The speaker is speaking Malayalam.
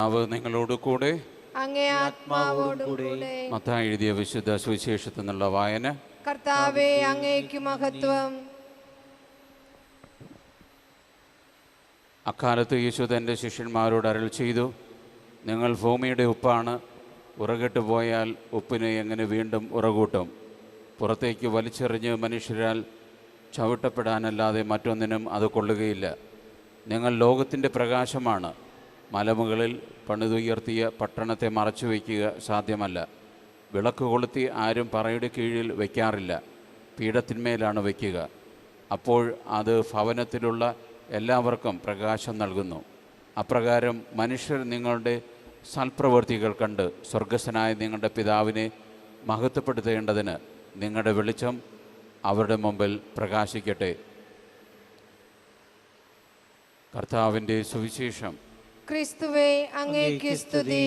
നിങ്ങളോട് കൂടെ. അങ്ങേ ആത്മാവോടുകൂടെ. മത്തായി എഴുതിയ വിശുദ്ധ സുവിശേഷത്തിൽ നിന്നുള്ള വായന. കർത്താവേ, അങ്ങേക്ക് മഹത്വം. അക്കാലത്ത് യേശു തൻ്റെ ശിഷ്യന്മാരോട് അരുൾ ചെയ്തു, നിങ്ങൾ ഭൂമിയുടെ ഉപ്പാണ്. ഉറകെട്ട് പോയാൽ ഉപ്പിനെ എങ്ങനെ വീണ്ടും ഉറകൂട്ടും? പുറത്തേക്ക് വലിച്ചെറിഞ്ഞ് മനുഷ്യരാൽ ചവിട്ടപ്പെടാനല്ലാതെ മറ്റൊന്നിനും അത് കൊള്ളുകയില്ല. നിങ്ങൾ ലോകത്തിൻ്റെ പ്രകാശമാണ്. മലമുകളിൽ പണിതുയർത്തിയ പട്ടണത്തെ മറച്ചു വയ്ക്കുക സാധ്യമല്ല. വിളക്ക് കൊളുത്തി ആരും പറയുടെ കീഴിൽ വയ്ക്കാറില്ല, പീഠത്തിന്മേലാണ് വയ്ക്കുക. അപ്പോൾ അത് ഭവനത്തിലുള്ള എല്ലാവർക്കും പ്രകാശം നൽകുന്നു. അപ്രകാരം മനുഷ്യർ നിങ്ങളുടെ സൽപ്രവൃത്തികൾ കണ്ട് സ്വർഗസ്ഥനായ നിങ്ങളുടെ പിതാവിനെ മഹത്വപ്പെടുത്തേണ്ടതിന് നിങ്ങളുടെ വെളിച്ചം അവരുടെ മുമ്പിൽ പ്രകാശിക്കട്ടെ. കർത്താവിൻ്റെ സുവിശേഷം. ക്രിസ്തുവേ, അങ്ങേക്ക് സ്തുതി.